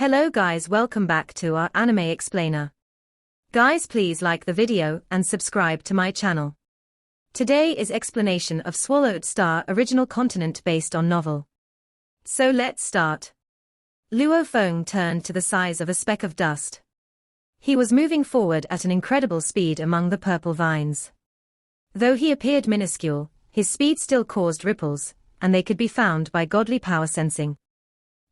Hello guys, welcome back to our anime explainer. Guys, please like the video and subscribe to my channel. Today is explanation of Swallowed Star original continent based on novel. So let's start. Luo Feng turned to the size of a speck of dust. He was moving forward at an incredible speed among the purple vines. Though he appeared minuscule, his speed still caused ripples, and they could be found by godly power sensing.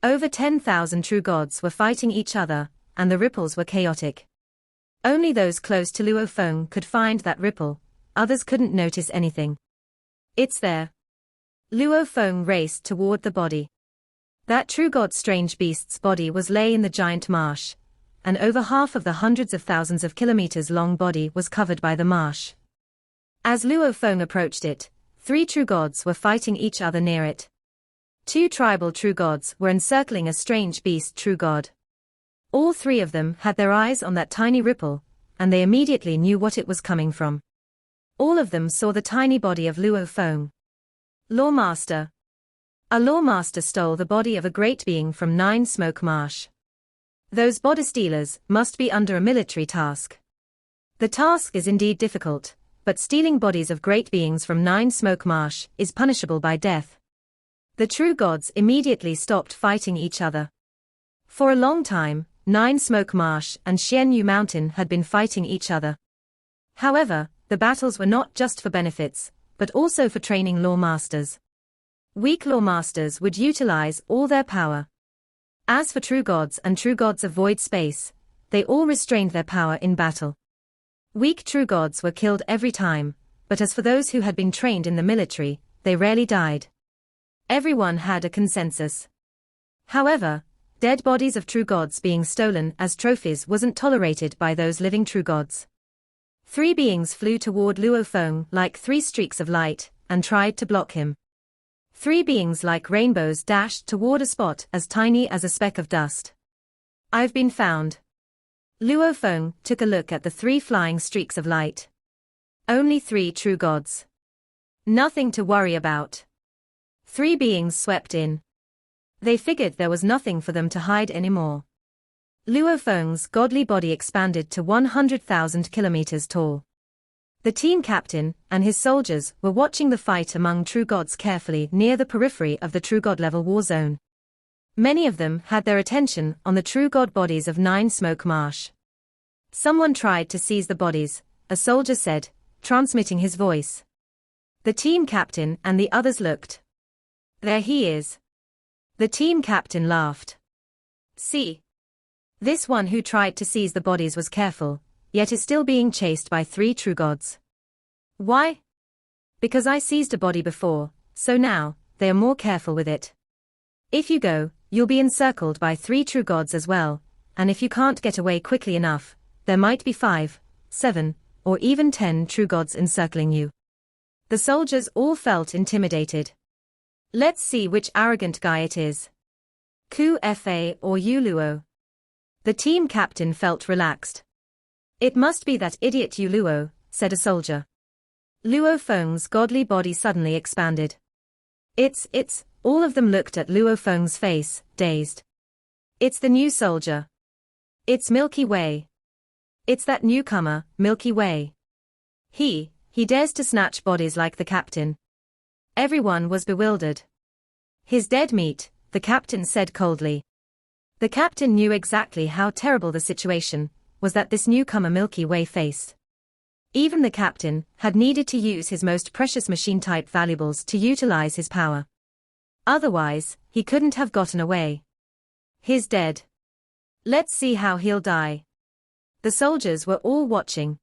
Over 10,000 true gods were fighting each other, and the ripples were chaotic. Only those close to Luo Feng could find that ripple, others couldn't notice anything. It's there. Luo Feng raced toward the body. That true god's strange beast's body was lay in the giant marsh, and over half of the hundreds of thousands of kilometers long body was covered by the marsh. As Luo Feng approached it, 3 true gods were fighting each other near it. 2 tribal true gods were encircling a strange beast true god. All 3 of them had their eyes on that tiny ripple, and they immediately knew what it was coming from. All of them saw the tiny body of Luo Feng. Lawmaster. A lawmaster stole the body of a great being from 9 Smoke Marsh. Those body stealers must be under a military task. The task is indeed difficult, but stealing bodies of great beings from 9 Smoke Marsh is punishable by death. The true gods immediately stopped fighting each other. For a long time, 9 Smoke Marsh and Xianyu Mountain had been fighting each other. However, the battles were not just for benefits, but also for training lawmasters. Weak lawmasters would utilize all their power. As for true gods and true gods of void space, they all restrained their power in battle. Weak true gods were killed every time, but as for those who had been trained in the military, they rarely died. Everyone had a consensus. However, dead bodies of true gods being stolen as trophies wasn't tolerated by those living true gods. 3 beings flew toward Luo Feng like 3 streaks of light, and tried to block him. 3 beings like rainbows dashed toward a spot as tiny as a speck of dust. I've been found. Luo Feng took a look at the 3 flying streaks of light. Only 3 true gods. Nothing to worry about. 3 beings swept in. They figured there was nothing for them to hide anymore. Luo Feng's godly body expanded to 100,000 kilometers tall. The team captain and his soldiers were watching the fight among true gods carefully near the periphery of the true god level war zone. Many of them had their attention on the true god bodies of 9 Smoke Marsh. Someone tried to seize the bodies, a soldier said, transmitting his voice. The team captain and the others looked. There he is. The team captain laughed. See. This one who tried to seize the bodies was careful, yet is still being chased by 3 true gods. Why? Because I seized a body before, so now, they are more careful with it. If you go, you'll be encircled by 3 true gods as well, and if you can't get away quickly enough, there might be 5, 7, or even 10 true gods encircling you. The soldiers all felt intimidated. Let's see which arrogant guy it is. Ku Fa or Yu Luo. The team captain felt relaxed. It must be that idiot Yu Luo, said a soldier. Luo Feng's godly body suddenly expanded. It's, all of them looked at Luo Feng's face, dazed. It's the new soldier. It's Milky Way. It's that newcomer, Milky Way. He dares to snatch bodies like the captain. Everyone was bewildered. His dead meat, the captain said coldly. The captain knew exactly how terrible the situation was that this newcomer Milky Way faced. Even the captain had needed to use his most precious machine-type valuables to utilize his power. Otherwise, he couldn't have gotten away. He's dead. Let's see how he'll die. The soldiers were all watching.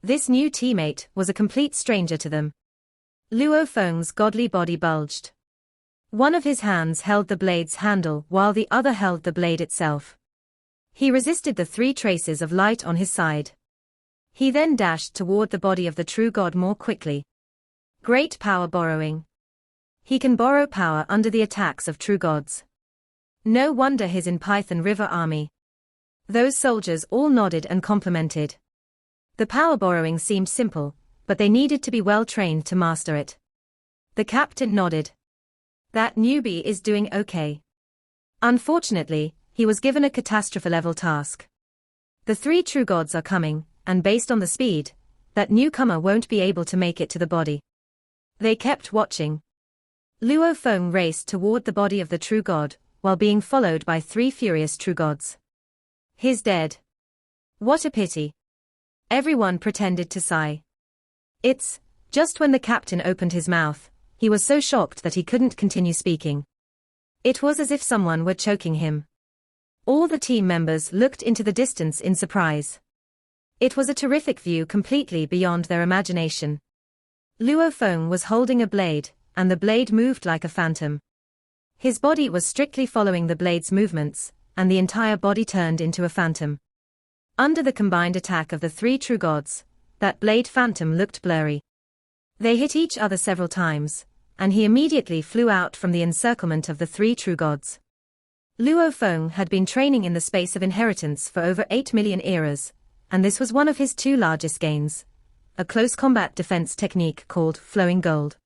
This new teammate was a complete stranger to them. Luo Feng's godly body bulged. One of his hands held the blade's handle while the other held the blade itself. He resisted the 3 traces of light on his side. He then dashed toward the body of the true god more quickly. Great power borrowing. He can borrow power under the attacks of true gods. No wonder he's in Python River Army. Those soldiers all nodded and complimented. The power borrowing seemed simple, but they needed to be well trained to master it. The captain nodded. That newbie is doing okay. Unfortunately, he was given a catastrophe-level task. The three true gods are coming, and based on the speed, that newcomer won't be able to make it to the body. They kept watching. Luo Feng raced toward the body of the true god, while being followed by three furious true gods. He's dead. What a pity. Everyone pretended to sigh. It's just when the captain opened his mouth, he was so shocked that he couldn't continue speaking. It was as if someone were choking him. All the team members looked into the distance in surprise. It was a terrific view completely beyond their imagination. Luo Feng was holding a blade, and the blade moved like a phantom. His body was strictly following the blade's movements, and the entire body turned into a phantom. Under the combined attack of the three true gods, that blade phantom looked blurry. They hit each other several times, and he immediately flew out from the encirclement of the three true gods. Luo Feng had been training in the space of inheritance for over 8 million eras, and this was one of his two largest gains, a close combat defense technique called flowing gold.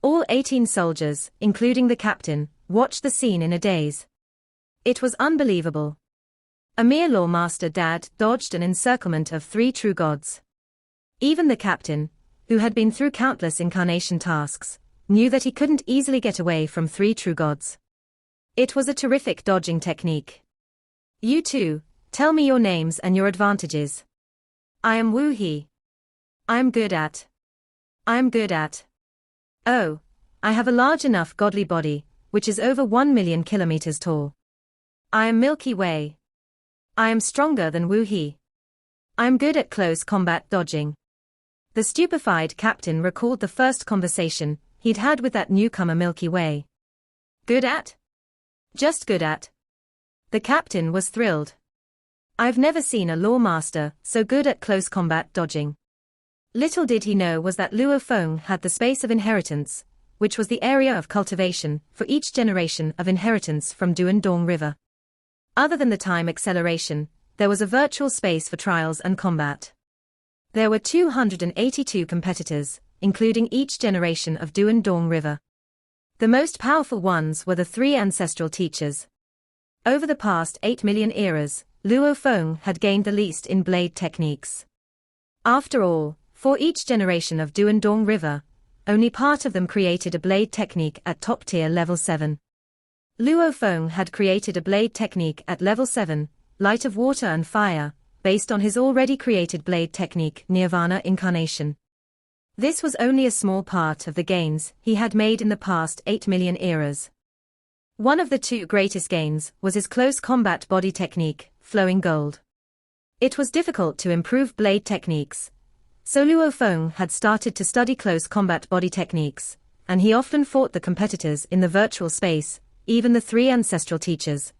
All 18 soldiers, including the captain, watched the scene in a daze. It was unbelievable. A mere law master dad dodged an encirclement of three true gods. Even the captain, who had been through countless incarnation tasks, knew that he couldn't easily get away from three true gods. It was a terrific dodging technique. You two, tell me your names and your advantages. I am Wu He. I am good at. Oh, I have a large enough godly body, which is over 1 million kilometers tall. I am Milky Way. I am stronger than Wu He. I am good at close combat dodging. The stupefied captain recalled the first conversation he'd had with that newcomer Milky Way. Good at? Just good at. The captain was thrilled. I've never seen a law master so good at close combat dodging. Little did he know was that Luo Feng had the space of inheritance, which was the area of cultivation for each generation of inheritance from Duandong River. Other than the time acceleration, there was a virtual space for trials and combat. There were 282 competitors, including each generation of Duandong River. The most powerful ones were the three ancestral teachers. Over the past 8 million eras, Luo Feng had gained the least in blade techniques. After all, for each generation of Duandong River, only part of them created a blade technique at top-tier level 7. Luo Feng had created a blade technique at level 7, Light of Water and Fire, based on his already created blade technique Nirvana Incarnation. This was only a small part of the gains he had made in the past 8 million eras. One of the two greatest gains was his close combat body technique, Flowing Gold. It was difficult to improve blade techniques, so Luo Feng had started to study close combat body techniques, and he often fought the competitors in the virtual space, even the three ancestral teachers.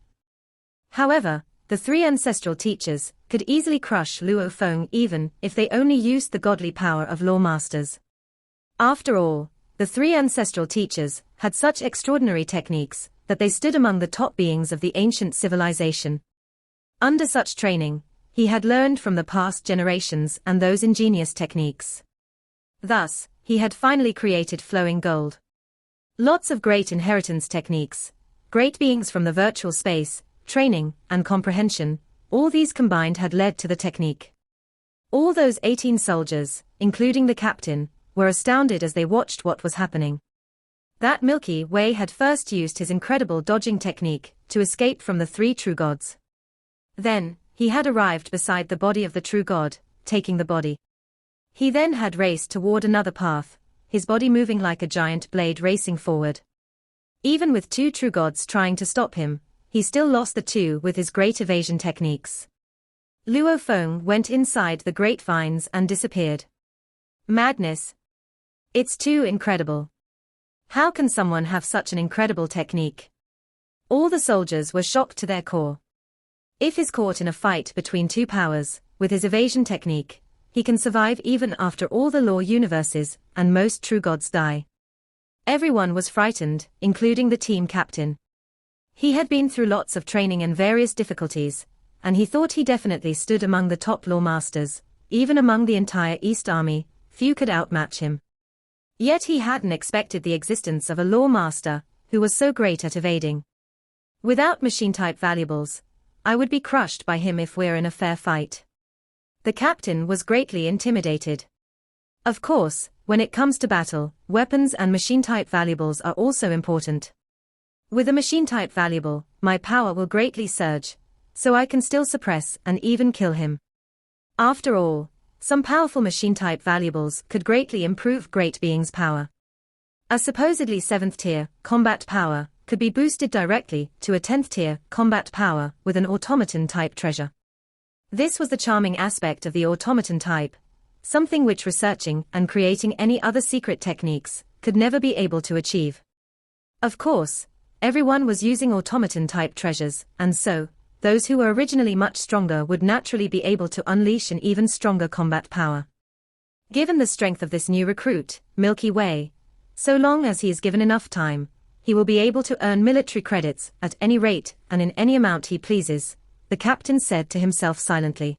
However, the three ancestral teachers could easily crush Luo Feng even if they only used the godly power of law masters. After all, the three ancestral teachers had such extraordinary techniques that they stood among the top beings of the ancient civilization. Under such training, he had learned from the past generations and those ingenious techniques. Thus, he had finally created Flowing Gold. Lots of great inheritance techniques, great beings from the virtual space, training, and comprehension, all these combined had led to the technique. All those 18 soldiers, including the captain, were astounded as they watched what was happening. That Milky Way had first used his incredible dodging technique to escape from the three true gods. Then, he had arrived beside the body of the true god, taking the body. He then had raced toward another path, his body moving like a giant blade racing forward. Even with two true gods trying to stop him, he still lost the two with his great evasion techniques. Luo Feng went inside the grapevines and disappeared. Madness. It's too incredible. How can someone have such an incredible technique? All the soldiers were shocked to their core. If he's caught in a fight between two powers, with his evasion technique, he can survive even after all the law universes and most true gods die. Everyone was frightened, including the team captain. He had been through lots of training and various difficulties, and he thought he definitely stood among the top law masters. Even among the entire East Army, few could outmatch him. Yet he hadn't expected the existence of a law master who was so great at evading. Without machine-type valuables, I would be crushed by him if we're in a fair fight. The captain was greatly intimidated. Of course, when it comes to battle, weapons and machine-type valuables are also important. With a machine-type valuable, my power will greatly surge, so I can still suppress and even kill him. After all, some powerful machine-type valuables could greatly improve Great Being's power. A supposedly 7th tier combat power could be boosted directly to a 10th tier combat power with an automaton-type treasure. This was the charming aspect of the automaton type, something which researching and creating any other secret techniques could never be able to achieve. Of course, everyone was using automaton-type treasures, and so, those who were originally much stronger would naturally be able to unleash an even stronger combat power. Given the strength of this new recruit, Milky Way, so long as he is given enough time, he will be able to earn military credits at any rate and in any amount he pleases, the captain said to himself silently.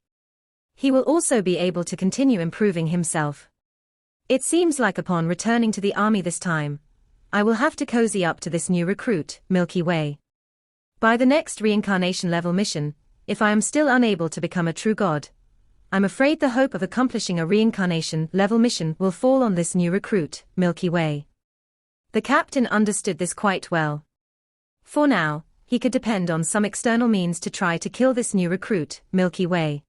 He will also be able to continue improving himself. It seems like upon returning to the army this time, I will have to cozy up to this new recruit, Milky Way. By the next reincarnation level mission, if I am still unable to become a true god, I'm afraid the hope of accomplishing a reincarnation level mission will fall on this new recruit, Milky Way. The captain understood this quite well. For now, he could depend on some external means to try to kill this new recruit, Milky Way.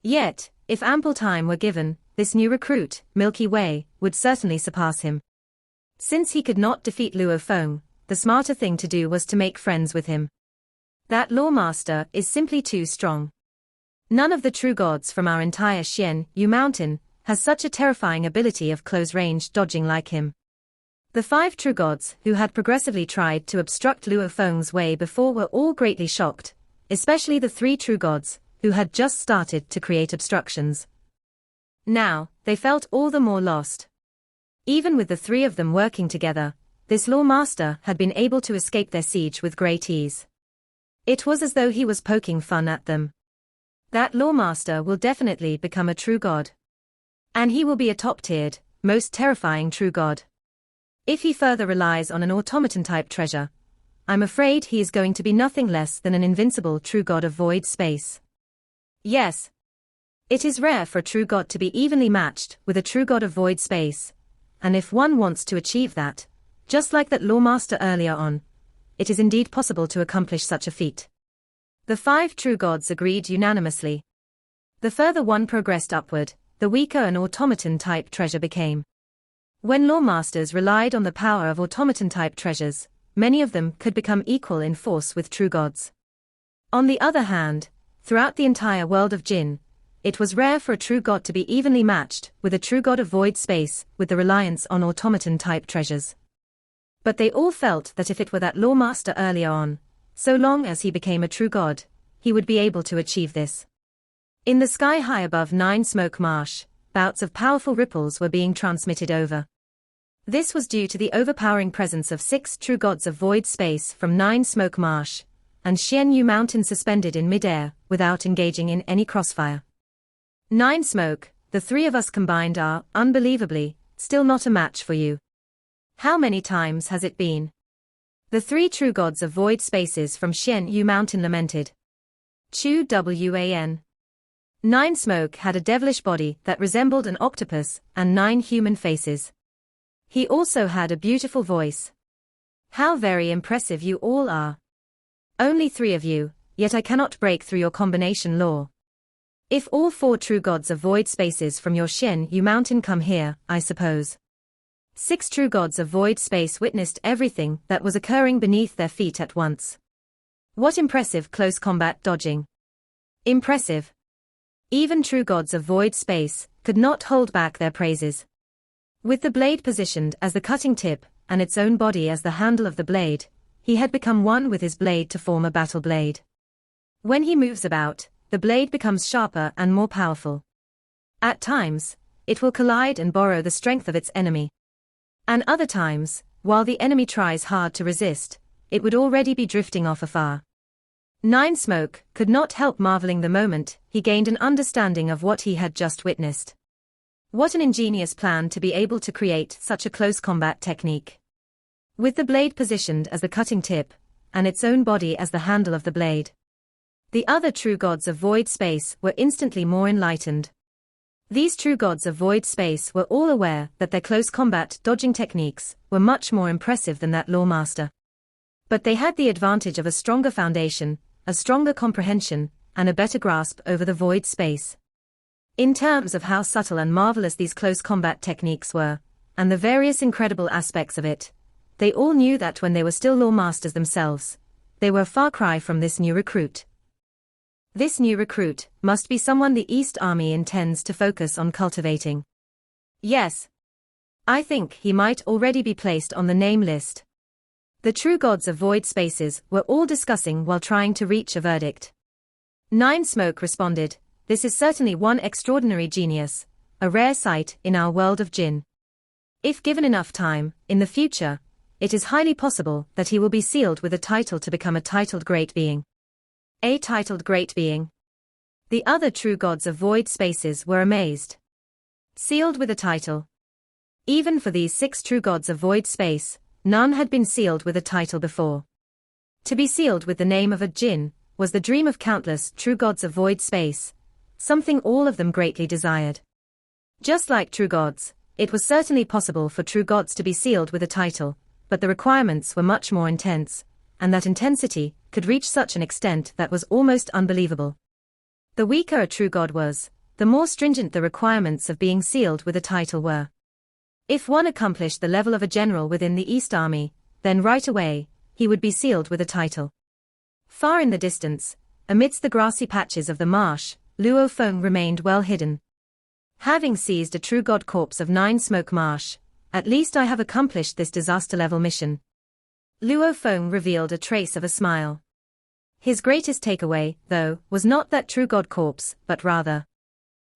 Yet, if ample time were given, this new recruit, Milky Way, would certainly surpass him. Since he could not defeat Luo Feng, the smarter thing to do was to make friends with him. That Lawmaster is simply too strong. None of the true gods from our entire Xian Yu mountain has such a terrifying ability of close-range dodging like him. The 5 true gods who had progressively tried to obstruct Luo Feng's way before were all greatly shocked, especially the 3 true gods who had just started to create obstructions. Now, they felt all the more lost. Even with the 3 of them working together, this Lawmaster had been able to escape their siege with great ease. It was as though he was poking fun at them. That Lawmaster will definitely become a true god. And he will be a top-tiered, most terrifying true god. If he further relies on an automaton-type treasure, I'm afraid he is going to be nothing less than an invincible true god of void space. Yes. It is rare for a true god to be evenly matched with a true god of void space, and if one wants to achieve that, just like that Lawmaster earlier on, it is indeed possible to accomplish such a feat. The 5 true gods agreed unanimously. The further one progressed upward, the weaker an automaton-type treasure became. When Lawmasters relied on the power of automaton-type treasures, many of them could become equal in force with true gods. On the other hand, throughout the entire world of Jin, it was rare for a true god to be evenly matched with a true god of void space with the reliance on automaton-type treasures. But they all felt that if it were that Lawmaster earlier on, so long as he became a true god, he would be able to achieve this. In the sky high above 9 Smoke Marsh, bouts of powerful ripples were being transmitted over. This was due to the overpowering presence of 6 true gods of void space from 9 Smoke Marsh, and Xian Yu Mountain suspended in midair, without engaging in any crossfire. 9 Smoke, the 3 of us combined are, unbelievably, still not a match for you. How many times has it been? The 3 true gods of void spaces from Xian Yu Mountain lamented. Chu Wan. 9 Smoke had a devilish body that resembled an octopus, and 9 human faces. He also had a beautiful voice. How very impressive you all are. Only 3 of you, yet I cannot break through your combination law. If all 4 true gods of void spaces from your Xian Yu Mountain come here, I suppose. 6 true gods of void space witnessed everything that was occurring beneath their feet at once. What impressive close combat dodging. Impressive. Even true gods of void space could not hold back their praises. With the blade positioned as the cutting tip, and its own body as the handle of the blade, he had become one with his blade to form a battle blade. When he moves about, the blade becomes sharper and more powerful. At times, it will collide and borrow the strength of its enemy. And other times, while the enemy tries hard to resist, it would already be drifting off afar. 9 Smoke could not help marveling the moment he gained an understanding of what he had just witnessed. What an ingenious plan to be able to create such a close combat technique. With the blade positioned as the cutting tip, and its own body as the handle of the blade. The other true gods of void space were instantly more enlightened. These true gods of void space were all aware that their close combat dodging techniques were much more impressive than that Lawmaster. But they had the advantage of a stronger foundation, a stronger comprehension, and a better grasp over the void space. In terms of how subtle and marvelous these close combat techniques were, and the various incredible aspects of it, they all knew that when they were still Lawmasters themselves, they were a far cry from this new recruit. This new recruit must be someone the East Army intends to focus on cultivating. Yes. I think he might already be placed on the name list. The true gods of void spaces were all discussing while trying to reach a verdict. Nine Smoke responded, "This is certainly one extraordinary genius, a rare sight in our world of Jinn. If given enough time, in the future, it is highly possible that he will be sealed with a title to become a titled great being." A titled great being. The other true gods of void spaces were amazed. Sealed with a title. Even for these 6 true gods of void space, none had been sealed with a title before. To be sealed with the name of a Jinn was the dream of countless true gods of void space, something all of them greatly desired. Just like true gods, it was certainly possible for true gods to be sealed with a title, but the requirements were much more intense, and that intensity could reach such an extent that was almost unbelievable. The weaker a true god was, the more stringent the requirements of being sealed with a title were. If one accomplished the level of a general within the East Army, then right away, he would be sealed with a title. Far in the distance, amidst the grassy patches of the marsh, Luo Feng remained well hidden. Having seized a true god corpse of 9 Smoke Marsh, at least I have accomplished this disaster-level mission. Luo Feng revealed a trace of a smile. His greatest takeaway, though, was not that true god corpse, but rather.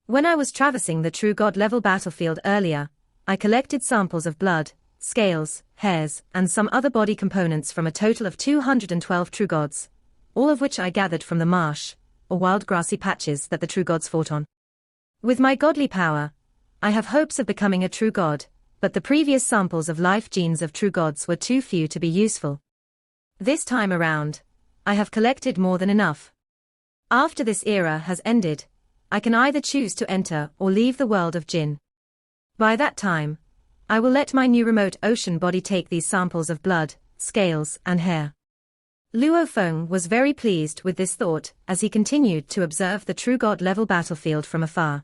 When I was traversing the true god level battlefield earlier, I collected samples of blood, scales, hairs, and some other body components from a total of 212 true gods, all of which I gathered from the marsh, or wild grassy patches that the true gods fought on. With my godly power, I have hopes of becoming a true god, but the previous samples of life genes of true gods were too few to be useful. This time around, I have collected more than enough. After this era has ended, I can either choose to enter or leave the world of Jinn. By that time, I will let my new remote ocean body take these samples of blood, scales, and hair. Luo Feng was very pleased with this thought as he continued to observe the true god level battlefield from afar.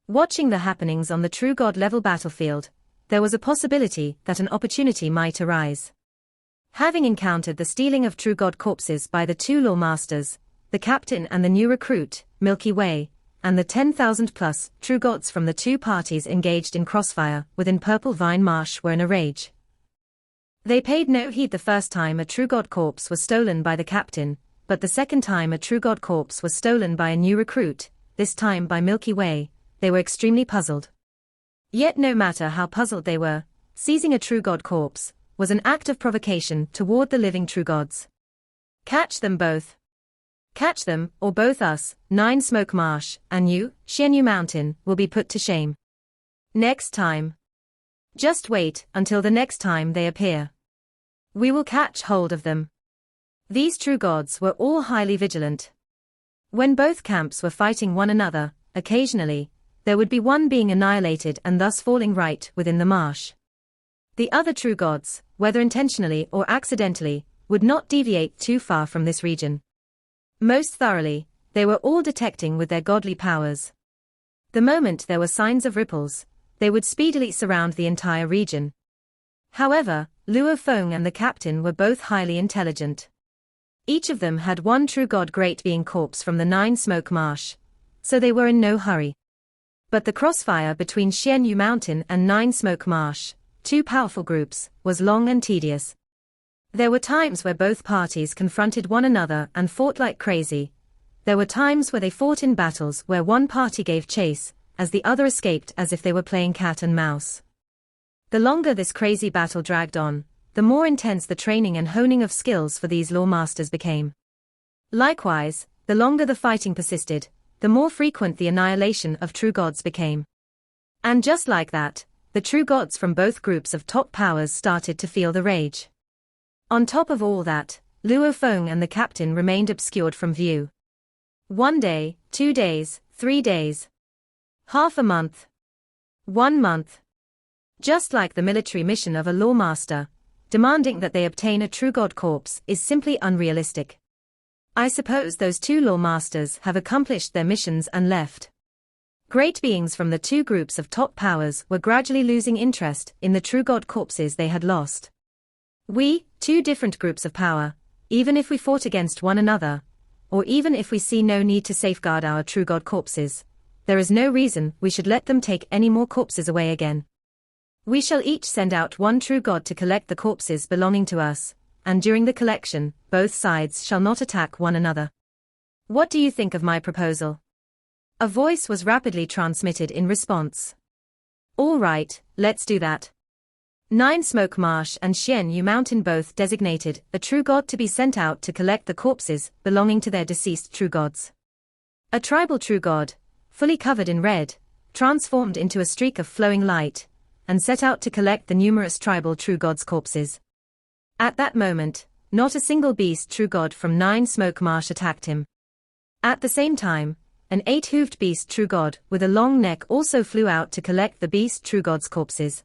Watching the happenings on the true god level battlefield, there was a possibility that an opportunity might arise. Having encountered the stealing of true god corpses by the 2 Lawmasters, the captain and the new recruit, Milky Way, and the 10,000+ true gods from the 2 parties engaged in crossfire within Purple Vine Marsh were in a rage. They paid no heed the first time a true god corpse was stolen by the captain, but the second time a true god corpse was stolen by a new recruit, this time by Milky Way, they were extremely puzzled. Yet no matter how puzzled they were, seizing a true god corpse was an act of provocation toward the living true gods. Catch them both. Catch them, or both us, 9 Smoke Marsh, and you, Xianyu Mountain, will be put to shame. Next time. Just wait until the next time they appear. We will catch hold of them. These true gods were all highly vigilant. When both camps were fighting one another, occasionally, there would be one being annihilated and thus falling right within the marsh. The other true gods, whether intentionally or accidentally, would not deviate too far from this region. Most thoroughly, they were all detecting with their godly powers. The moment there were signs of ripples, they would speedily surround the entire region. However, Luo Feng and the captain were both highly intelligent. Each of them had 1 true god great being corpse from the 9 Smoke Marsh, so they were in no hurry. But the crossfire between Xianyu Mountain and 9 Smoke Marsh, 2 powerful groups, was long and tedious. There were times where both parties confronted one another and fought like crazy. There were times where they fought in battles where one party gave chase, as the other escaped as if they were playing cat and mouse. The longer this crazy battle dragged on, the more intense the training and honing of skills for these Lawmasters became. Likewise, the longer the fighting persisted, the more frequent the annihilation of true gods became. And just like that, the true gods from both groups of top powers started to feel the rage. On top of all that, Luo Feng and the captain remained obscured from view. 1 day, 2 days, 3 days. Half a month. 1 month. Just like the military mission of a lawmaster, demanding that they obtain a true god corpse is simply unrealistic. I suppose those two lawmasters have accomplished their missions and left. Great beings from the two groups of top powers were gradually losing interest in the true god corpses they had lost. We, two different groups of power, even if we fought against one another, or even if we see no need to safeguard our true god corpses, there is no reason we should let them take any more corpses away again. We shall each send out one true god to collect the corpses belonging to us, and during the collection, both sides shall not attack one another. What do you think of my proposal? A voice was rapidly transmitted in response. All right, let's do that. Nine Smoke Marsh and Xian Yu Mountain both designated a true god to be sent out to collect the corpses belonging to their deceased true gods. A tribal true god, fully covered in red, transformed into a streak of flowing light, and set out to collect the numerous tribal true gods' corpses. At that moment, not a single beast true god from Nine Smoke Marsh attacked him. At the same time, an 8-hooved beast true god with a long neck also flew out to collect the beast true god's corpses.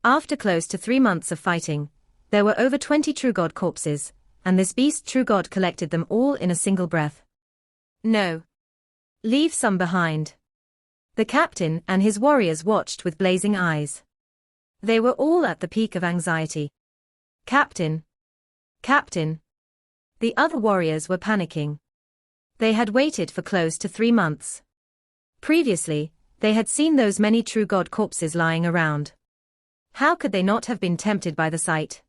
After close to 3 months of fighting, there were over 20 true god corpses, and this beast true god collected them all in a single breath. No. Leave some behind. The captain and his warriors watched with blazing eyes. They were all at the peak of anxiety. Captain! Captain! The other warriors were panicking. They had waited for close to 3 months. Previously, they had seen those many true god corpses lying around. How could they not have been tempted by the sight?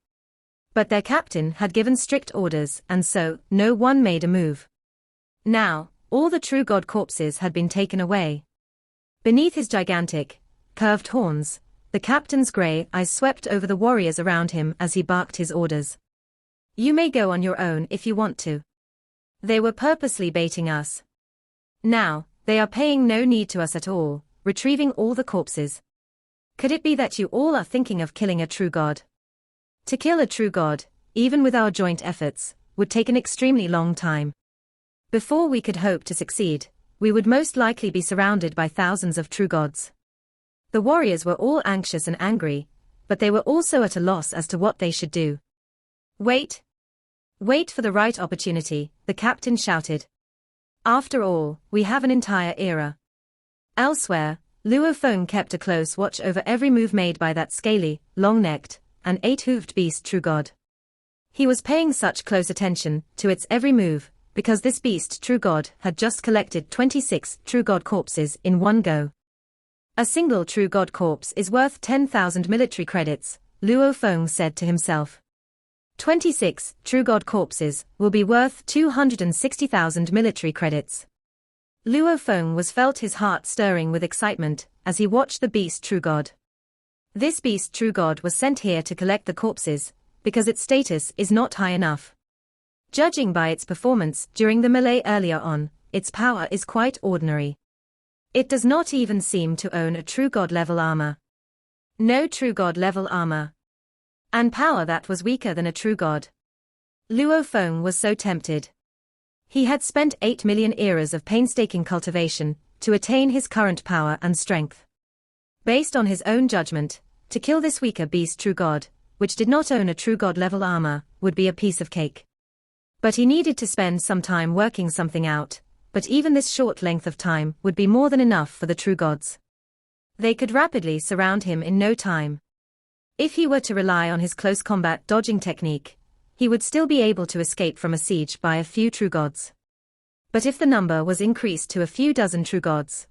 But their captain had given strict orders, and so, no one made a move. Now, all the true god corpses had been taken away. Beneath his gigantic, curved horns, the captain's grey eyes swept over the warriors around him as he barked his orders. You may go on your own if you want to. They were purposely baiting us. Now, they are paying no heed to us at all, retrieving all the corpses. Could it be that you all are thinking of killing a true god? To kill a true god, even with our joint efforts, would take an extremely long time. Before we could hope to succeed, we would most likely be surrounded by thousands of true gods. The warriors were all anxious and angry, but they were also at a loss as to what they should do. Wait! Wait for the right opportunity, the captain shouted. After all, we have an entire era. Elsewhere, Luo Feng kept a close watch over every move made by that scaly, long-necked, and 8-hooved beast true god. He was paying such close attention to its every move, because this beast true god had just collected 26 true god corpses in one go. A single true god corpse is worth 10,000 military credits, Luo Feng said to himself. 26 true god corpses will be worth 260,000 military credits. Luo Feng felt his heart stirring with excitement as he watched the beast true god. This beast true god was sent here to collect the corpses, because its status is not high enough. Judging by its performance during the melee earlier on, its power is quite ordinary. It does not even seem to own a true god level armor. No true god level armor. And power that was weaker than a true god. Luo Feng was so tempted. He had spent 8 million eras of painstaking cultivation to attain his current power and strength. Based on his own judgment, to kill this weaker beast true god, which did not own a true god level armor, would be a piece of cake. But he needed to spend some time working something out, but even this short length of time would be more than enough for the true gods. They could rapidly surround him in no time. If he were to rely on his close combat dodging technique, he would still be able to escape from a siege by a few true gods. But if the number was increased to a few dozen true gods,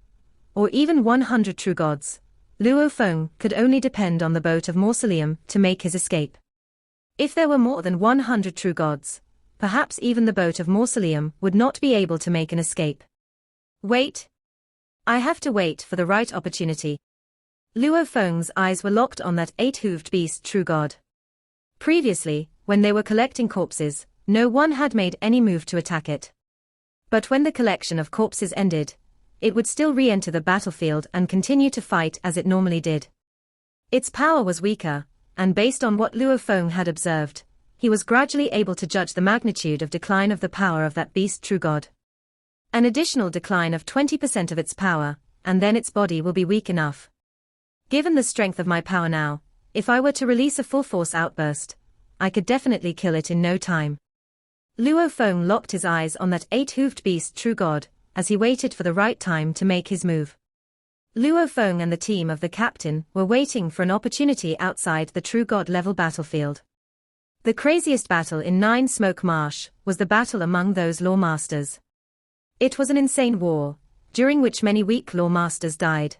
or even 100 true gods, Luo Feng could only depend on the boat of Mausoleum to make his escape. If there were more than 100 true gods, perhaps even the boat of Mausoleum would not be able to make an escape. Wait! I have to wait for the right opportunity. Luo Feng's eyes were locked on that 8-hooved beast true god. Previously, when they were collecting corpses, no one had made any move to attack it. But when the collection of corpses ended, it would still re-enter the battlefield and continue to fight as it normally did. Its power was weaker, and based on what Luo Feng had observed, he was gradually able to judge the magnitude of decline of the power of that beast true god. An additional decline of 20% of its power, and then its body will be weak enough. Given the strength of my power now, if I were to release a full-force outburst, I could definitely kill it in no time. Luo Feng locked his eyes on that 8-hoofed beast true god, as he waited for the right time to make his move. Luo Feng and the team of the captain were waiting for an opportunity outside the true god level battlefield. The craziest battle in Nine Smoke Marsh was the battle among those law masters. It was an insane war, during which many weak law masters died.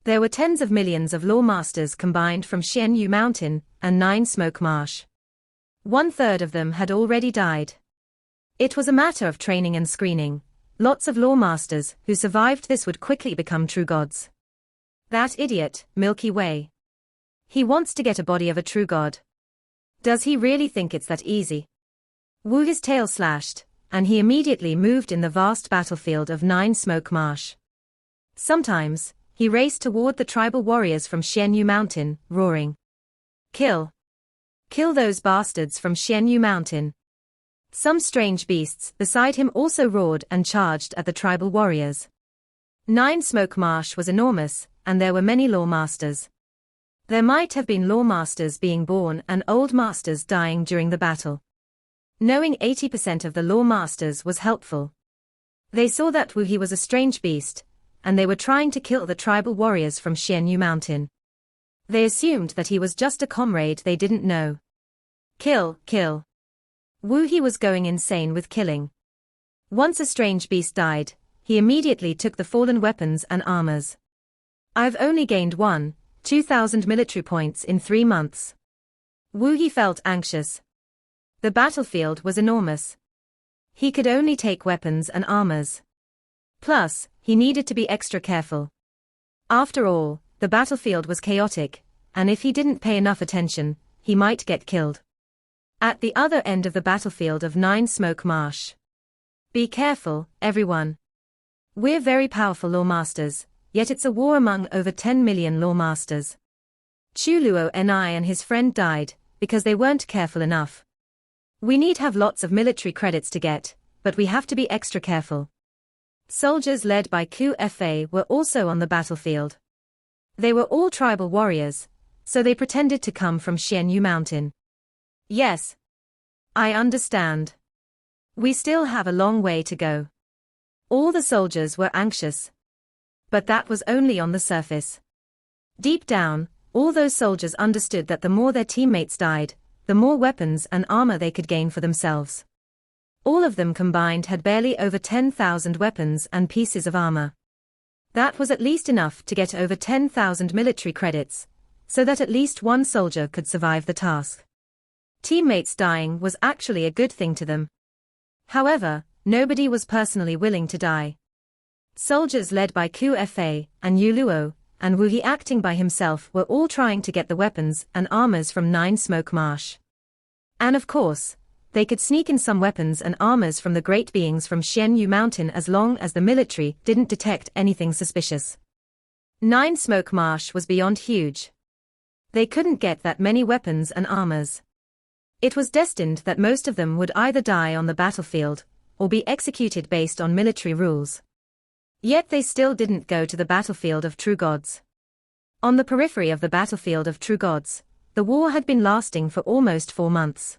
There were tens of millions of law masters combined from Xianyu Mountain and Nine Smoke Marsh. 1/3 of them had already died. It was a matter of training and screening. Lots of law masters who survived this would quickly become true gods. That idiot, Milky Way. He wants to get a body of a true god. Does he really think it's that easy? Wu, his tail slashed, and he immediately moved in the vast battlefield of Nine Smoke Marsh. Sometimes, he raced toward the tribal warriors from Xianyu Mountain, roaring. Kill! Kill those bastards from Xianyu Mountain! Some strange beasts beside him also roared and charged at the tribal warriors. Nine Smoke Marsh was enormous, and there were many law masters. There might have been law masters being born and old masters dying during the battle. Knowing 80% of the law masters was helpful. They saw that Wu He was a strange beast, and they were trying to kill the tribal warriors from Xianyu Mountain. They assumed that he was just a comrade they didn't know. Kill, kill. Wu He was going insane with killing. Once a strange beast died, he immediately took the fallen weapons and armors. I've only gained 2,000 military points in 3 months. Wu He felt anxious. The battlefield was enormous. He could only take weapons and armors. Plus, he needed to be extra careful. After all, the battlefield was chaotic, and if he didn't pay enough attention, he might get killed. At the other end of the battlefield of Nine Smoke Marsh. Be careful, everyone. We're very powerful law masters, yet it's a war among over 10 million law masters. Chu Luo Ni and his friend died, because they weren't careful enough. We need have lots of military credits to get, but we have to be extra careful. Soldiers led by Ku Fa were also on the battlefield. They were all tribal warriors, so they pretended to come from Xianyu Mountain. Yes. I understand. We still have a long way to go. All the soldiers were anxious. But that was only on the surface. Deep down, all those soldiers understood that the more their teammates died, the more weapons and armor they could gain for themselves. All of them combined had barely over 10,000 weapons and pieces of armor. That was at least enough to get over 10,000 military credits, so that at least one soldier could survive the task. Teammates dying was actually a good thing to them. However, nobody was personally willing to die. Soldiers led by Ku Fa and Yu Luo, and Wu He acting by himself were all trying to get the weapons and armors from Nine Smoke Marsh. And of course, they could sneak in some weapons and armors from the great beings from Xianyu Mountain as long as the military didn't detect anything suspicious. Nine Smoke Marsh was beyond huge. They couldn't get that many weapons and armors. It was destined that most of them would either die on the battlefield, or be executed based on military rules. Yet they still didn't go to the battlefield of true gods. On the periphery of the battlefield of true gods, the war had been lasting for almost 4 months.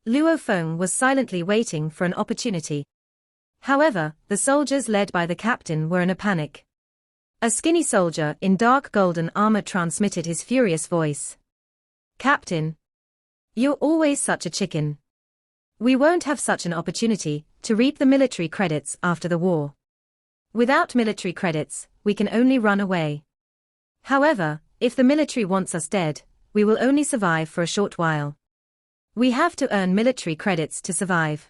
Luo Feng was silently waiting for an opportunity. However, the soldiers led by the captain were in a panic. A skinny soldier in dark golden armor transmitted his furious voice. Captain! You're always such a chicken. We won't have such an opportunity to reap the military credits after the war. Without military credits, we can only run away. However, if the military wants us dead, we will only survive for a short while. We have to earn military credits to survive.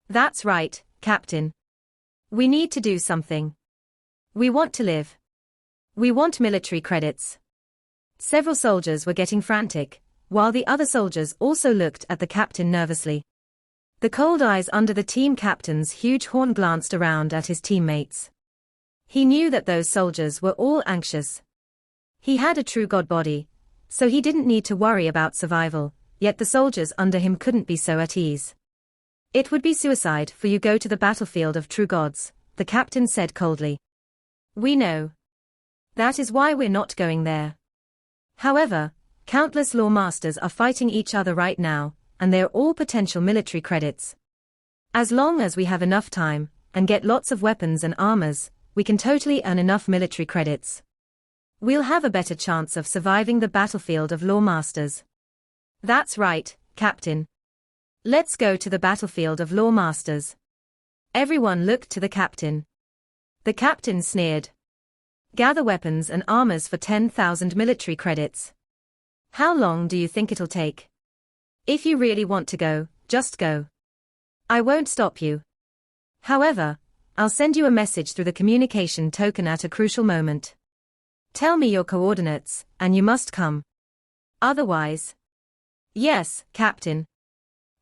That's right, Captain. We need to do something. We want to live. We want military credits. Several soldiers were getting frantic, while the other soldiers also looked at the captain nervously. The cold eyes under the team captain's huge horn glanced around at his teammates. He knew that those soldiers were all anxious. He had a true god body, so he didn't need to worry about survival, yet the soldiers under him couldn't be so at ease. "It would be suicide for you go to the battlefield of true gods," the captain said coldly. "We know. That is why we're not going there. However, countless law masters are fighting each other right now, and they're all potential military credits. As long as we have enough time, and get lots of weapons and armors, we can totally earn enough military credits. We'll have a better chance of surviving the battlefield of law masters." "That's right, Captain. Let's go to the battlefield of law masters." Everyone looked to the captain. The captain sneered. "Gather weapons and armors for 10,000 military credits. How long do you think it'll take? If you really want to go, just go. I won't stop you. However, I'll send you a message through the communication token at a crucial moment. Tell me your coordinates, and you must come. Otherwise..." "Yes, Captain.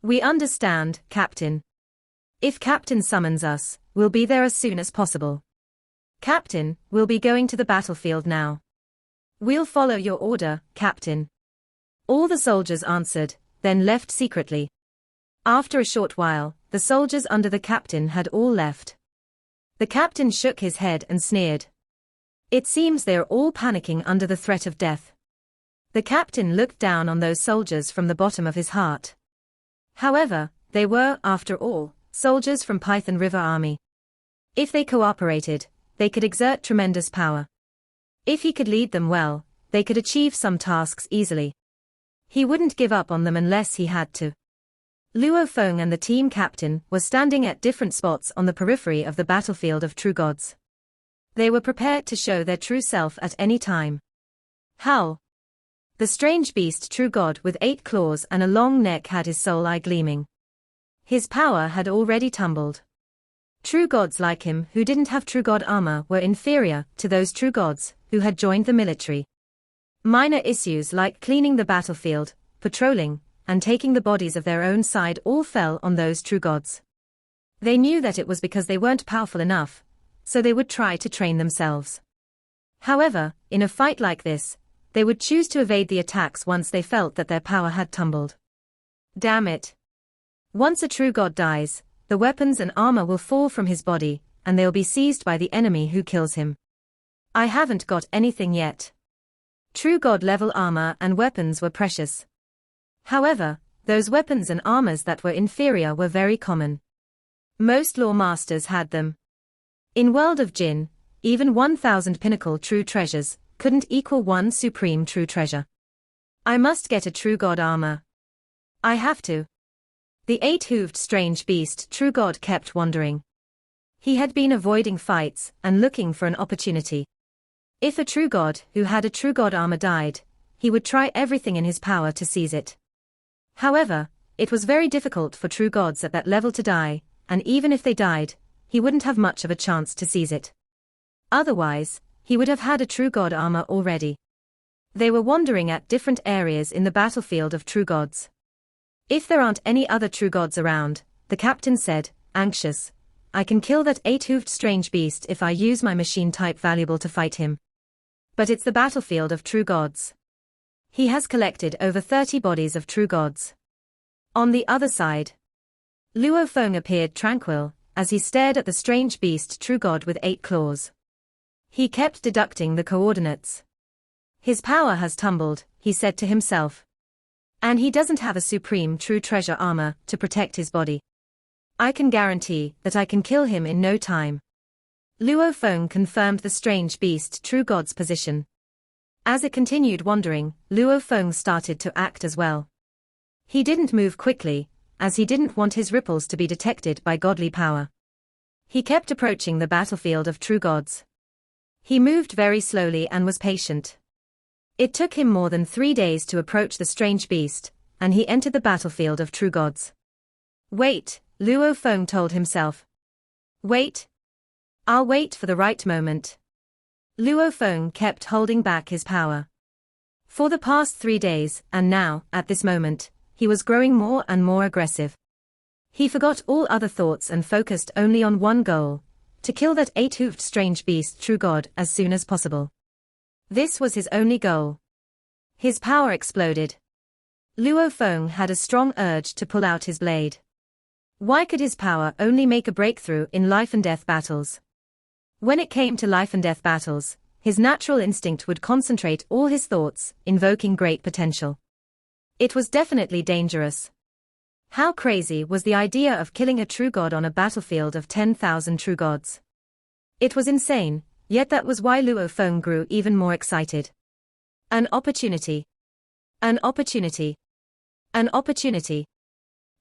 We understand, Captain. If Captain summons us, we'll be there as soon as possible. Captain, we'll be going to the battlefield now." "We'll follow your order, Captain." All the soldiers answered, then left secretly. After a short while, the soldiers under the captain had all left. The captain shook his head and sneered. "It seems they're all panicking under the threat of death." The captain looked down on those soldiers from the bottom of his heart. However, they were, after all, soldiers from Python River Army. If they cooperated, they could exert tremendous power. If he could lead them well, they could achieve some tasks easily. He wouldn't give up on them unless he had to. Luo Feng and the team captain were standing at different spots on the periphery of the battlefield of true gods. They were prepared to show their true self at any time. Howl. The strange beast true god with 8 claws and a long neck had his soul eye gleaming. His power had already tumbled. True gods like him who didn't have true god armor were inferior to those true gods who had joined the military. Minor issues like cleaning the battlefield, patrolling, and taking the bodies of their own side all fell on those true gods. They knew that it was because they weren't powerful enough, so they would try to train themselves. However, in a fight like this, they would choose to evade the attacks once they felt that their power had tumbled. Damn it. Once a true god dies, the weapons and armor will fall from his body, and they'll be seized by the enemy who kills him. I haven't got anything yet. True god level armor and weapons were precious. However, those weapons and armors that were inferior were very common. Most law masters had them. In World of Jinn, even 1,000 pinnacle true treasures couldn't equal one supreme true treasure. I must get a true god armor. I have to. The 8-hooved strange beast true god kept wandering. He had been avoiding fights and looking for an opportunity. If a true god who had a true god armor died, he would try everything in his power to seize it. However, it was very difficult for true gods at that level to die, and even if they died, he wouldn't have much of a chance to seize it. Otherwise, he would have had a true god armor already. They were wandering at different areas in the battlefield of true gods. "If there aren't any other true gods around," the captain said, anxious, "I can kill that 8-hooved strange beast if I use my machine type valuable to fight him. But it's the battlefield of true gods. He has collected over 30 bodies of true gods." On the other side, Luo Feng appeared tranquil, as he stared at the strange beast true god with 8 claws. He kept deducting the coordinates. His power has tumbled, he said to himself. And he doesn't have a supreme true treasure armor to protect his body. I can guarantee that I can kill him in no time. Luo Feng confirmed the strange beast true god's position. As it continued wandering, Luo Feng started to act as well. He didn't move quickly, as he didn't want his ripples to be detected by godly power. He kept approaching the battlefield of true gods. He moved very slowly and was patient. It took him more than 3 days to approach the strange beast, and he entered the battlefield of true gods. "Wait," Luo Feng told himself. "Wait. I'll wait for the right moment." Luo Feng kept holding back his power. For the past 3 days, and now, at this moment, he was growing more and more aggressive. He forgot all other thoughts and focused only on one goal: to kill that 8-hooved strange beast true god as soon as possible. This was his only goal. His power exploded. Luo Feng had a strong urge to pull out his blade. Why could his power only make a breakthrough in life-and-death battles? When it came to life-and-death battles, his natural instinct would concentrate all his thoughts, invoking great potential. It was definitely dangerous. How crazy was the idea of killing a true god on a battlefield of 10,000 true gods? It was insane, yet that was why Luo Feng grew even more excited. An opportunity. An opportunity. An opportunity.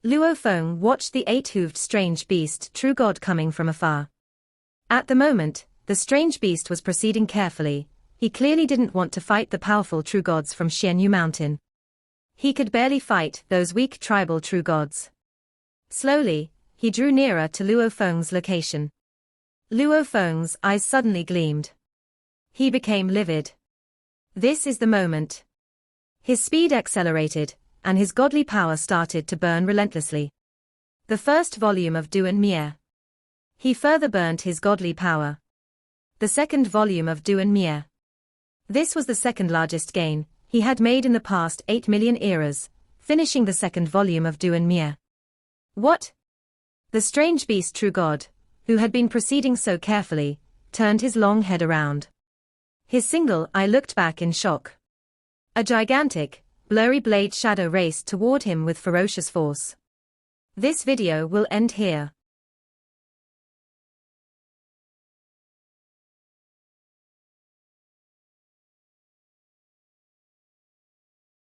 Luo Feng watched the eight-hooved strange beast true god coming from afar. At the moment, the strange beast was proceeding carefully. He clearly didn't want to fight the powerful true gods from Xianyu Mountain. He could barely fight those weak tribal true gods. Slowly, he drew nearer to Luo Feng's location. Luo Feng's eyes suddenly gleamed. He became livid. This is the moment. His speed accelerated, and his godly power started to burn relentlessly. The first volume of Du and Mie. He further burned his godly power. The second volume of Du and Mie. This was the second largest gain he had made in the past 8 million eras, finishing the second volume of Du and Mie. What? The strange beast true god, who had been proceeding so carefully, turned his long head around. His single eye looked back in shock. A gigantic, blurry blade shadow raced toward him with ferocious force. This video will end here.